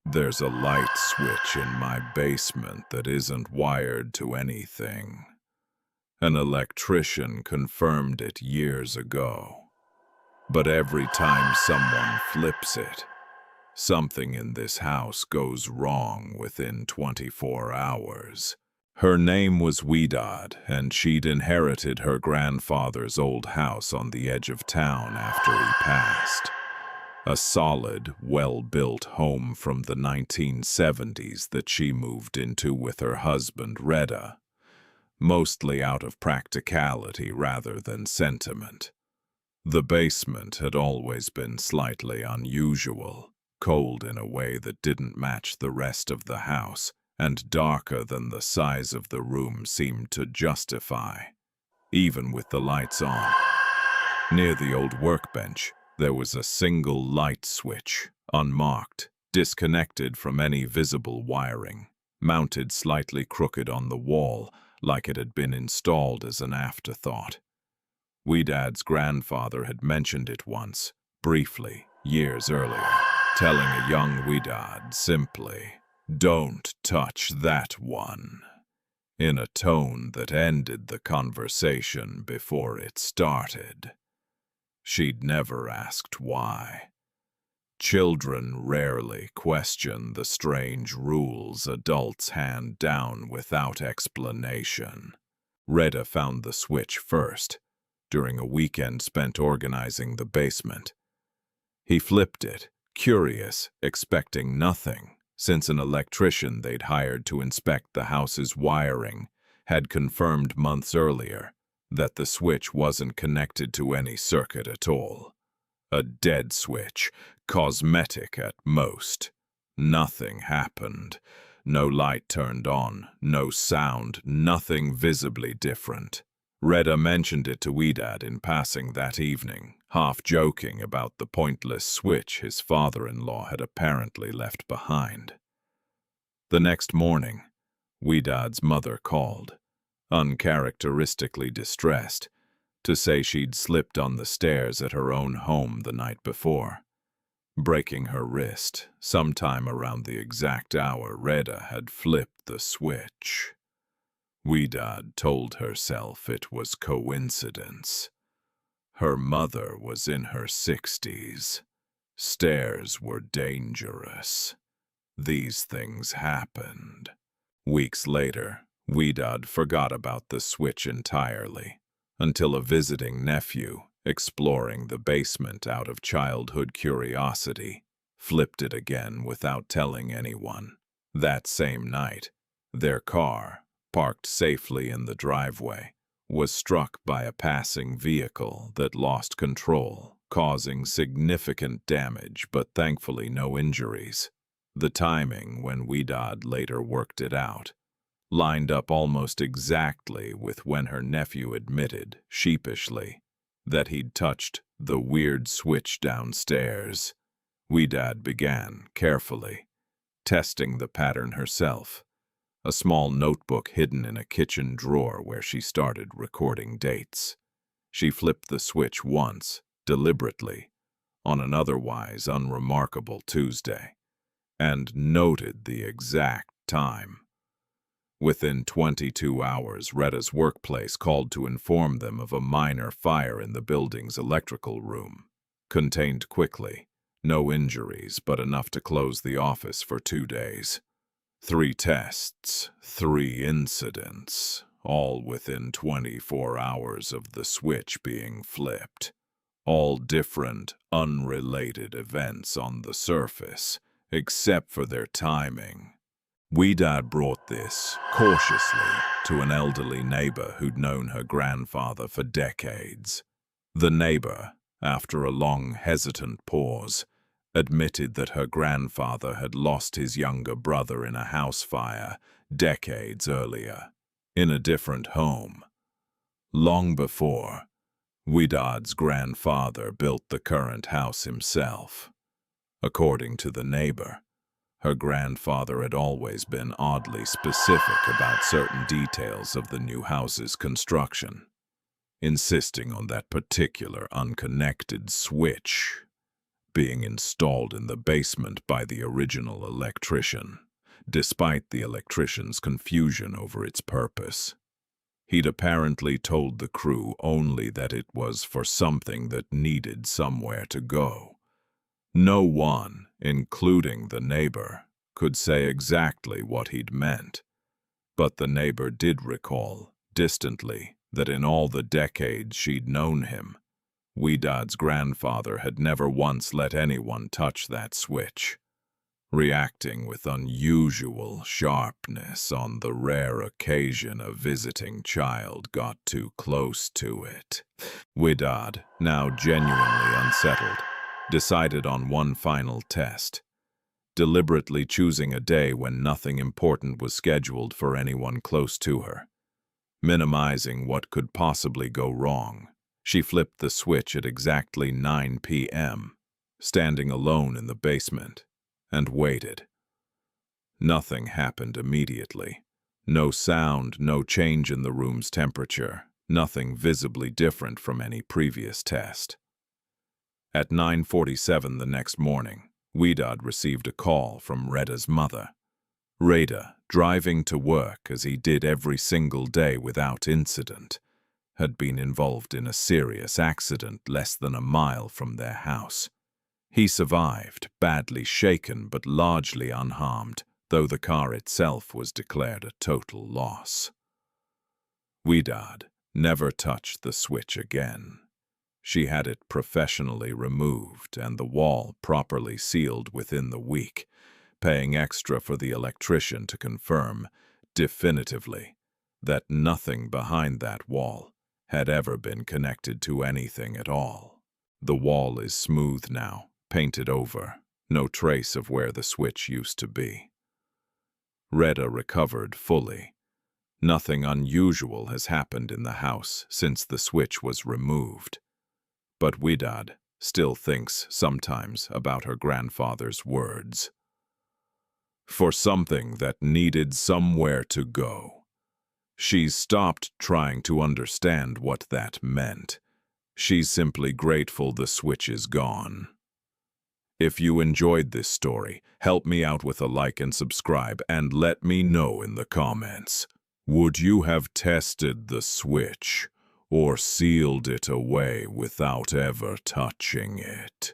There's a light switch in my basement that isn't wired to anything. An electrician confirmed it years ago. But every time someone flips it, something in this house goes wrong within 24 hours. Her name was Wedad, and she'd inherited her grandfather's old house on the edge of town after he passed. A solid, well-built home from the 1970s that she moved into with her husband, Reda, mostly out of practicality rather than sentiment. The basement had always been slightly unusual, cold in a way that didn't match the rest of the house, and darker than the size of the room seemed to justify, even with the lights on. Near the old workbench, there was a single light switch, unmarked, disconnected from any visible wiring, mounted slightly crooked on the wall, like it had been installed as an afterthought. Wedad's grandfather had mentioned it once, briefly, years earlier, telling a young Wedad simply, "Don't touch that one," in a tone that ended the conversation before it started. She'd never asked why. Children rarely question the strange rules adults hand down without explanation. Reda found the switch first, during a weekend spent organizing the basement. He flipped it, curious, expecting nothing, since an electrician they'd hired to inspect the house's wiring had confirmed months earlier that the switch wasn't connected to any circuit at all. A dead switch, cosmetic at most. Nothing happened. No light turned on, no sound, nothing visibly different. Reda mentioned it to Wedad in passing that evening, half joking about the pointless switch his father-in-law had apparently left behind. The next morning, Wedad's mother called, uncharacteristically distressed, to say she'd slipped on the stairs at her own home the night before, breaking her wrist sometime around the exact hour Reda had flipped the switch. Wedad told herself it was coincidence. Her mother was in her 60s. Stairs were dangerous. These things happened. Weeks later, Wedad forgot about the switch entirely, until a visiting nephew, exploring the basement out of childhood curiosity, flipped it again without telling anyone. That same night, their car, parked safely in the driveway, was struck by a passing vehicle that lost control, causing significant damage but thankfully no injuries. The timing, when Wedad later worked it out, lined up almost exactly with when her nephew admitted, sheepishly, that he'd touched the weird switch downstairs. Wedad began, carefully, testing the pattern herself, a small notebook hidden in a kitchen drawer where she started recording dates. She flipped the switch once, deliberately, on an otherwise unremarkable Tuesday, and noted the exact time. Within 22 hours, Reda's workplace called to inform them of a minor fire in the building's electrical room. Contained quickly, no injuries, but enough to close the office for 2 days. 3 tests, 3 incidents, all within 24 hours of the switch being flipped. All different, unrelated events on the surface, except for their timing. Wedad brought this, cautiously, to an elderly neighbor who'd known her grandfather for decades. The neighbor, after a long, hesitant pause, admitted that her grandfather had lost his younger brother in a house fire decades earlier, in a different home. Long before, Wedad's grandfather built the current house himself. According to the neighbor, her grandfather had always been oddly specific about certain details of the new house's construction, insisting on that particular unconnected switch being installed in the basement by the original electrician, despite the electrician's confusion over its purpose. He'd apparently told the crew only that it was for something that needed somewhere to go. No one, including the neighbor, could say exactly what he'd meant, but the neighbor did recall, distantly, that in all the decades she'd known him, Widad's grandfather had never once let anyone touch that switch, reacting with unusual sharpness on the rare occasion a visiting child got too close to it. Widad, now genuinely unsettled, decided on one final test, deliberately choosing a day when nothing important was scheduled for anyone close to her. Minimizing what could possibly go wrong, she flipped the switch at exactly 9 p.m., standing alone in the basement, and waited. Nothing happened immediately. No sound, no change in the room's temperature, nothing visibly different from any previous test. At 9:47 the next morning, Widad received a call from Reda's mother. Reda, driving to work as he did every single day without incident, had been involved in a serious accident less than a mile from their house. He survived, badly shaken but largely unharmed, though the car itself was declared a total loss. Widad never touched the switch again. She had it professionally removed and the wall properly sealed within the week, paying extra for the electrician to confirm, definitively, that nothing behind that wall had ever been connected to anything at all. The wall is smooth now, painted over, no trace of where the switch used to be. Reda recovered fully. Nothing unusual has happened in the house since the switch was removed. But Widad still thinks sometimes about her grandfather's words. For something that needed somewhere to go. She's stopped trying to understand what that meant. She's simply grateful the switch is gone. If you enjoyed this story, help me out with a like and subscribe, and let me know in the comments. Would you have tested the switch or sealed it away without ever touching it?